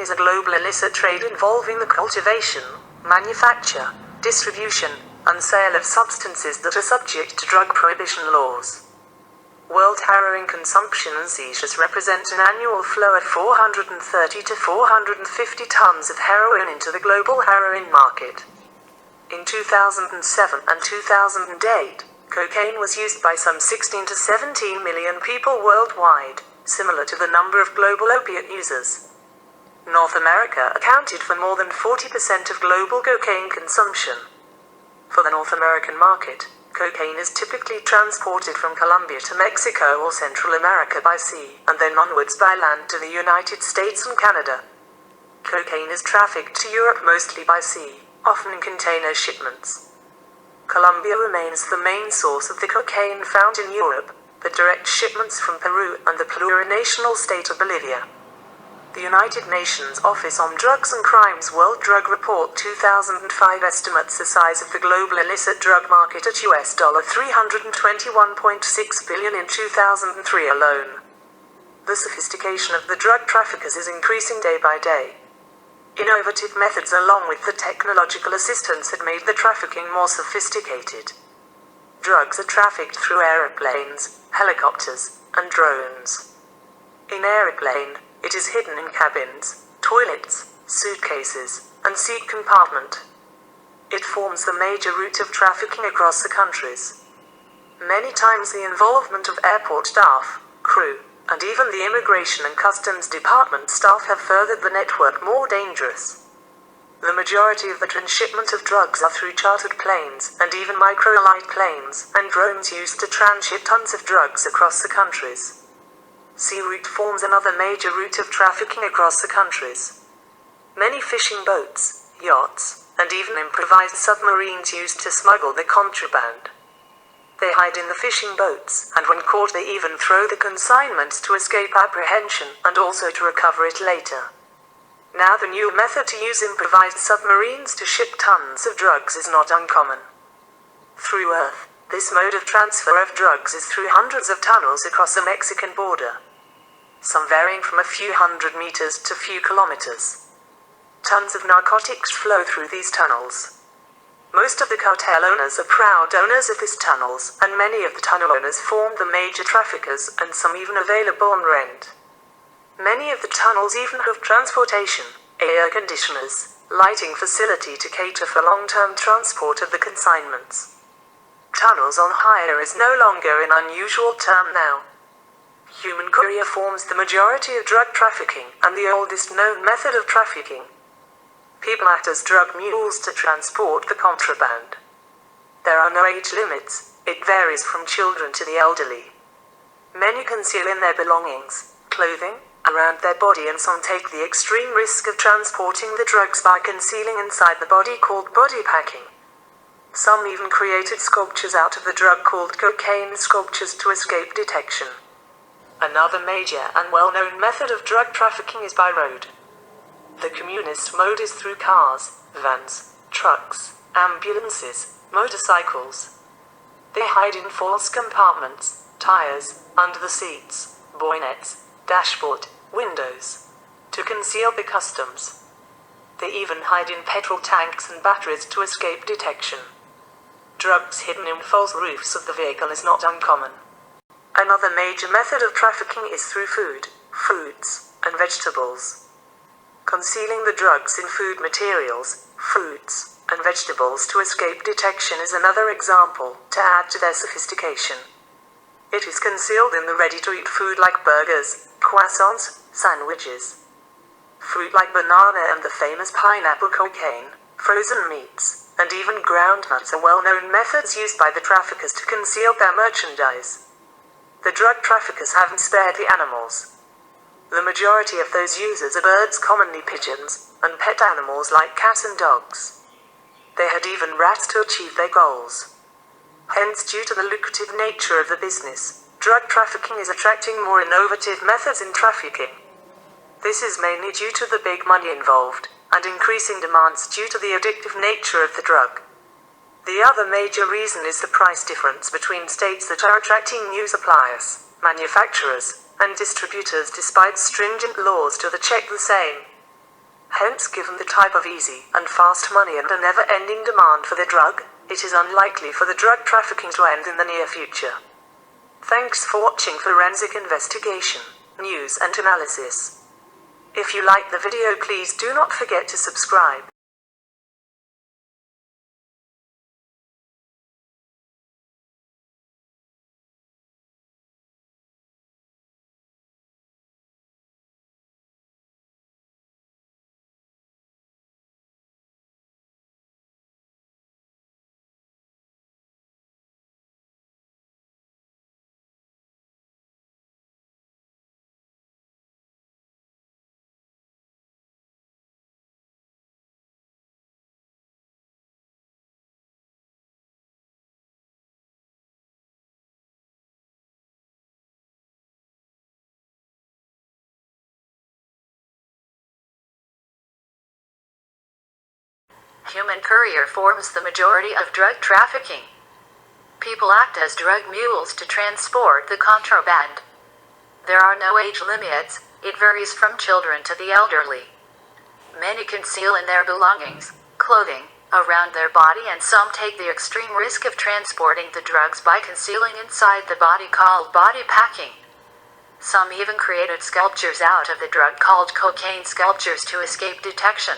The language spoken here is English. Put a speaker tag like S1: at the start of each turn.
S1: is a global illicit trade involving the cultivation, manufacture, distribution, and sale of substances that are subject to drug prohibition laws. World heroin consumption and seizures represent an annual flow of 430 to 450 tons of heroin into the global heroin market. In 2007 and 2008, cocaine was used by some 16 to 17 million people worldwide, similar to the number of global opiate users. North America accounted for more than 40% of global cocaine consumption. For the North American market, cocaine is typically transported from Colombia to Mexico or Central America by sea, and then onwards by land to the United States and Canada. Cocaine is trafficked to Europe mostly by sea, often in container shipments. Colombia remains the main source of the cocaine found in Europe, but direct shipments from Peru and the plurinational state of Bolivia. The United Nations Office on Drugs and Crimes World Drug Report 2005 estimates the size of the global illicit drug market at US $321.6 billion in 2003 alone. The sophistication of the drug traffickers is increasing day by day. Innovative methods along with the technological assistance had made the trafficking more sophisticated. Drugs are trafficked through aeroplanes, helicopters, and drones. In aeroplane, it is hidden in cabins, toilets, suitcases, and seat compartment. It forms the major route of trafficking across the countries. Many times the involvement of airport staff, crew, and even the Immigration and Customs Department staff have furthered the network more dangerous. The majority of the transshipment of drugs are through chartered planes, and even microlight planes, and drones used to transship tons of drugs across the countries. Sea route forms another major route of trafficking across the countries. Many fishing boats, yachts, and even improvised submarines used to smuggle the contraband. They hide in the fishing boats, and when caught they even throw the consignments to escape apprehension, and also to recover it later. Now the new method to use improvised submarines to ship tons of drugs is not uncommon. Through earth, this mode of transfer of drugs is through hundreds of tunnels across the Mexican border, some varying from a few hundred meters to few kilometers. Tons of narcotics flow through these tunnels. Most of the cartel owners are proud owners of these tunnels, and many of the tunnel owners form the major traffickers, and some even available on rent. Many of the tunnels even have transportation, air conditioners, lighting facility to cater for long-term transport of the consignments. Tunnels on hire is no longer an unusual term now. Human courier forms the majority of drug trafficking, and the oldest known method of trafficking. People act as drug mules to transport the contraband. There are no age limits, it varies from children to the elderly. Many conceal in their belongings, clothing, around their body, and some take the extreme risk of transporting the drugs by concealing inside the body, called body packing. Some even created sculptures out of the drug called cocaine sculptures to escape detection. Another major and well-known method of drug trafficking is by road. The communist mode is through cars, vans, trucks, ambulances, motorcycles. They hide in false compartments, tires, under the seats, bonnets, dashboard, windows, to conceal the customs. They even hide in petrol tanks and batteries to escape detection. Drugs hidden in false roofs of the vehicle is not uncommon. Another major method of trafficking is through food, fruits, and vegetables. Concealing the drugs in food materials, fruits, and vegetables to escape detection is another example, to add to their sophistication. It is concealed in the ready-to-eat food like burgers, croissants, sandwiches. Fruit like banana and the famous pineapple, cocaine, frozen meats, and even ground nuts are well-known methods used by the traffickers to conceal their merchandise. The drug traffickers haven't spared the animals. The majority of those users are birds, commonly pigeons, and pet animals like cats and dogs. They had even rats to achieve their goals. Hence, due to the lucrative nature of the business, drug trafficking is attracting more innovative methods in trafficking. This is mainly due to the big money involved, and increasing demands due to the addictive nature of the drug. The other major reason is the price difference between states that are attracting new suppliers, manufacturers, and distributors despite stringent laws to check the same. Hence, given the type of easy and fast money and a never-ending demand for the drug, it is unlikely for the drug trafficking to end in the near future. Thanks for watching Forensic Investigation, News and Analysis. If you like the video, please do not forget to subscribe.
S2: Human courier forms the majority of drug trafficking. People act as drug mules to transport the contraband. There are no age limits, it varies from children to the elderly. Many conceal in their belongings, clothing, around their body, and some take the extreme risk of transporting the drugs by concealing inside the body, called body packing. Some even created sculptures out of the drug called cocaine sculptures to escape detection.